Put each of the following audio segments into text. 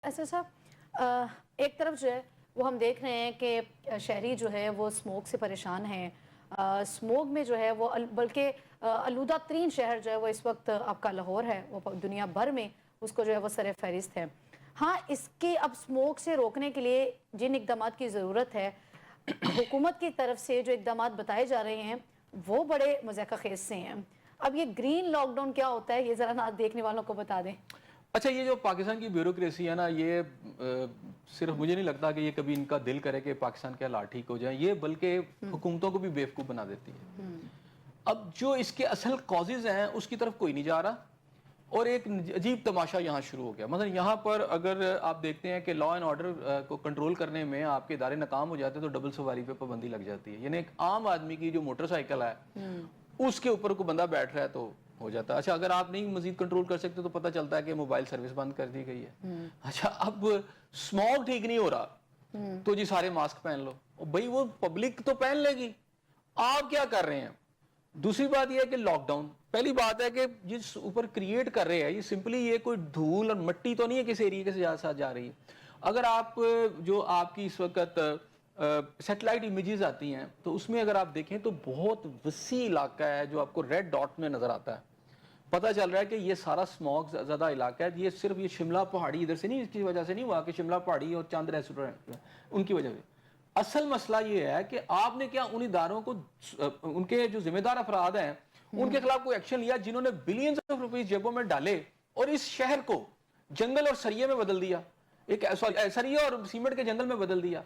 ایسا صاحب ایک طرف جو ہے وہ ہم دیکھ رہے ہیں کہ شہری جو ہے وہ سموگ سے پریشان ہیں. سموگ میں جو ہے وہ بلکہ آلودہ ترین شہر جو ہے وہ اس وقت آپ کا لاہور ہے. وہ دنیا بھر میں اس کو جو ہے وہ سر فہرست ہے. ہاں اس کے اب سموگ سے روکنے کے لیے جن اقدامات کی ضرورت ہے حکومت کی طرف سے جو اقدامات بتائے جا رہے ہیں وہ بڑے مضحکہ خیز سے ہیں. اب یہ گرین لاک ڈاؤن کیا ہوتا ہے یہ ذرا دیکھنے والوں کو بتا دیں. اچھا یہ جو پاکستان کی بیوروکریسی ہے نا یہ صرف مجھے نہیں لگتا کہ یہ کبھی ان کا دل کرے کہ پاکستان کے حالات ٹھیک ہو جائیں. یہ بلکہ حکومتوں کو بھی بیوقوف بنا دیتی ہے. اب جو اس کے اصل کازز ہیں اس کی طرف کوئی نہیں جا رہا اور ایک عجیب تماشا یہاں شروع ہو گیا. مثلا یہاں پر اگر آپ دیکھتے ہیں کہ لا اینڈ آرڈر کو کنٹرول کرنے میں آپ کے ادارے ناکام ہو جاتے ہیں تو ڈبل سواری پہ پابندی لگ جاتی ہے. یعنی ایک عام آدمی کی جو موٹر سائیکل ہے اس کے اوپر کوئی بندہ بیٹھ رہا ہے تو ہو جاتا ہے. اچھا اگر آپ نہیں مزید کنٹرول کر سکتے تو پتہ چلتا ہے کہ موبائل سروس بند کر دی گئی ہے. اچھا اب سموگ ٹھیک نہیں ہو رہا تو جی سارے ماسک پہن لو. بھئی وہ پبلک تو پہن لے گی, آپ کیا کر رہے ہیں. دوسری بات یہ ہے کہ لاک ڈاؤن پہلی بات ہے کہ جس اوپر کریٹ کر رہے ہیں یہ سمپلی یہ کوئی دھول اور مٹی تو نہیں ہے کسی ایریے کے ساتھ جا رہی ہے. اگر آپ جو آپ کی اس وقت سیٹلائٹ امیجز آتی ہیں تو اس میں اگر آپ دیکھیں تو بہت وسیع علاقہ ہے جو آپ کو ریڈ ڈاٹ میں نظر آتا ہے. پتہ چل رہا ہے کہ یہ سارا سموگ زیادہ علاقہ ہے. یہ صرف یہ شملہ پہاڑی ادھر سے نہیں, اس کی وجہ سے نہیں ہوا کہ شملہ پہاڑی اور چاند ریسٹورنٹ ان کی وجہ سے. اصل مسئلہ یہ ہے کہ آپ نے کیا ان اداروں کو ان کے جو ذمہ دار افراد ہیں ان کے خلاف کوئی ایکشن لیا جنہوں نے بلینز آف روپیز جیبوں میں ڈالے اور اس شہر کو جنگل اور سریے میں بدل دیا, ایک سریے اور سیمنٹ کے جنگل میں بدل دیا.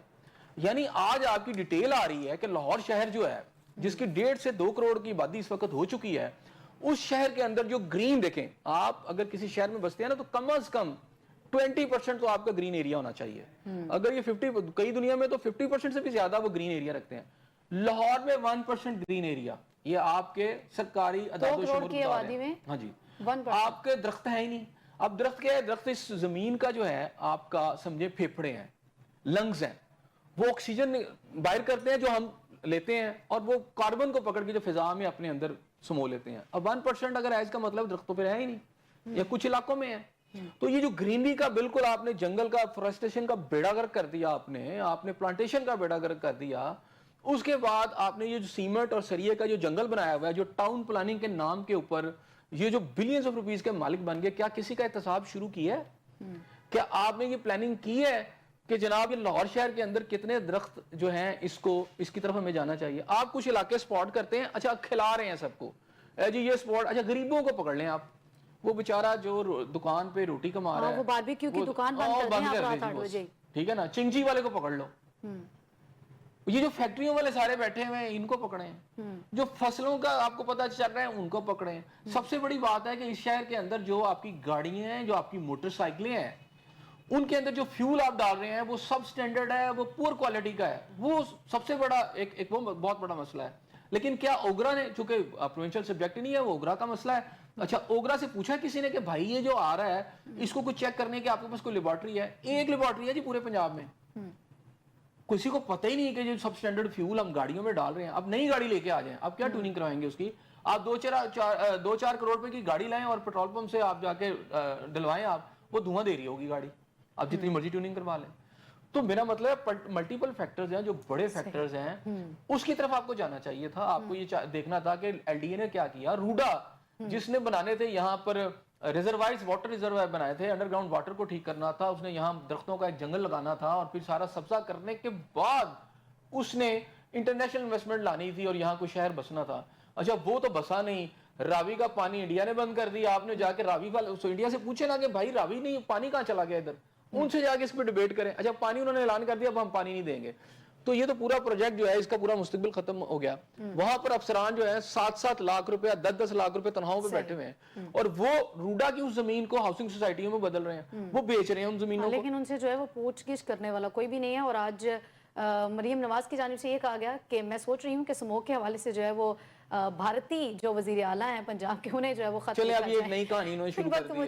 یعنی آج آپ کی ڈیٹیل آ رہی ہے کہ لاہور شہر جو ہے جس کی 1.5 سے 2 کروڑ کی آبادی اس وقت ہو چکی ہے, اس شہر کے اندر جو گرین دیکھیں آپ اگر کسی شہر میں بستے ہیں نا تو کم از کم 20% تو آپ کا گرین ایریا ہونا چاہیے. اگر یہ 50 کئی دنیا میں تو 50% سے بھی زیادہ وہ گرین ایریا رکھتے ہیں. لاہور میں 1% گرین ایریا, یہ آپ کے سرکاری اداروں 2 کروڑ کی آبادی میں ہاں جی 1%. آپ کے درخت ہے ہی نہیں. اب درخت کیا ہے, درخت اس زمین کا جو ہے آپ کا سمجھے پھیپھڑے ہیں, لنگز ہیں, وہ آکسیجن باہر کرتے ہیں جو ہم لیتے ہیں اور وہ کاربن کو پکڑ کے جو فضا میں اپنے اندر سمو لیتے ہیں. اب 1% اگر ہے اس کا مطلب درختوں پہ ہے ہی نہیں یا کچھ علاقوں میں ہے. تو یہ جو گرینری کا بالکل آپ نے جنگل کا فورسٹیشن کا بیڑا گرک کر دیا, آپ نے پلانٹیشن کا بیڑا گرک کر دیا. اس کے بعد آپ نے یہ جو سیمنٹ اور سریے کا جو جنگل بنایا ہوا ہے جو ٹاؤن پلاننگ کے نام کے اوپر یہ جو بلینز آف روپیز کے مالک بن گئے, کیا کسی کا احتساب شروع کیا ہے؟ کیا آپ نے یہ پلاننگ کی ہے کہ جناب یہ لاہور شہر کے اندر کتنے درخت جو ہیں اس کی طرف ہمیں جانا چاہیے. آپ کچھ علاقے سپورٹ کرتے ہیں, اچھا کھلا رہے ہیں سب کو, جی یہ سپورٹ, اچھا غریبوں کو پکڑ لیں آپ, وہ بیچارہ جو دکان پہ روٹی کما رہا ہے وہ باربیکیو کی دکان بند کر دیں آپ رات 8 بجے, ٹھیک ہے نا, چنگجی والے کو پکڑ لو. یہ جو فیکٹریوں والے سارے بیٹھے ہوئے ہیں ان کو پکڑیں, جو فصلوں کا آپ کو پتہ چل رہا ہے ان کو پکڑیں. سب سے بڑی بات ہے کہ اس شہر کے اندر جو آپ کی گاڑیاں ہیں, جو آپ کی موٹر سائیکلیں ہیں, ان کے اندر جو فیول آپ ڈال رہے ہیں وہ سب سٹینڈرڈ ہے, وہ پور کوالٹی کا ہے. وہ سب سے بڑا ایک وہ بہت بڑا مسئلہ ہے. لیکن کیا اوگرا نے, چونکہ پروونشل سبجیکٹ نہیں ہے وہ اوگرا کا مسئلہ ہے, اچھا اوگرا سے پوچھا کسی نے کہ بھائی یہ جو آ رہا ہے اس کو کچھ چیک کرنے کے آپ کے پاس کوئی لیبارٹری ہے؟ ایک لیبارٹری ہے جی پورے پنجاب میں. کسی کو پتہ ہی نہیں کہ جو سب سٹینڈرڈ فیول ہم گاڑیوں میں ڈال رہے ہیں. اب نئی گاڑی لے کے آ جائیں, آپ کیا ٹیوننگ کروائیں گے اس کی؟ آپ 2-4 کروڑ روپے کی گاڑی لائیں اور پیٹرول پمپ سے آپ جا کے ڈلوائیں, آپ وہ دھواں دے رہی ہوگی گاڑی, آپ جتنی مرضی ٹیوننگ کروا لیں. تو میرا مطلب ملٹیپل فیکٹرز ہیں جو بڑے فیکٹرز ہیں اس کی طرف آپ کو جانا چاہیے تھا. آپ کو یہ دیکھنا تھا کہ ایل ڈی اے نے کیا کیا. روڈا جس نے بنانے تھے یہاں پر ریزروائرز, واٹر ریزروائر بنائے تھے, انڈر گراؤنڈ واٹر کو ٹھیک کرنا تھا, اس نے یہاں درختوں کا ایک جنگل لگانا تھا اور پھر سارا سبزہ کرنے کے بعد اس نے انٹرنیشنل انویسٹمنٹ لانی تھی اور یہاں کوئی شہر بسنا تھا. اچھا وہ تو بسا نہیں, راوی کا پانی انڈیا نے بند کر دیا. آپ نے جا کے راوی انڈیا سے پوچھے نا کہ بھائی راوی نہیں, پانی کہاں چلا گیا ادھر, ان سے جا کے اس پہ ڈیبیٹ کریں. اچھا پانی انہوں نے اعلان کر دیا اب ہم پانی نہیں دیں گے. تو یہ تو پورا پروجیکٹ جو ہے اس کا پورا مستقبل ختم ہو گیا. وہاں پر افسران جو ہیں 7-7 لاکھ روپے 10-10 لاکھ روپے تنخواہوں پہ بیٹھے ہوئے ہیں اور وہ روڈا کی اس زمین کو ہاؤسنگ سوسائٹیوں میں بدل رہے ہیں, وہ بیچ رہے ہیں ان زمینوں کو. لیکن ان سے جو ہے وہ پوچھ گچھ کرنے والا کوئی بھی نہیں ہے. اور آج مریم نواز کی جانب سے یہ کہا گیا کہ میں سوچ رہی ہوں کہ سموگ کے حوالے سے جو ہے وہ بھارتی جو وزیر اعلیٰ ہیں پنجاب کے انہیں جو ہے وہ خط چلیں اب یہ ایک نئی کہانی انہوں نے شروع کر دی ہے.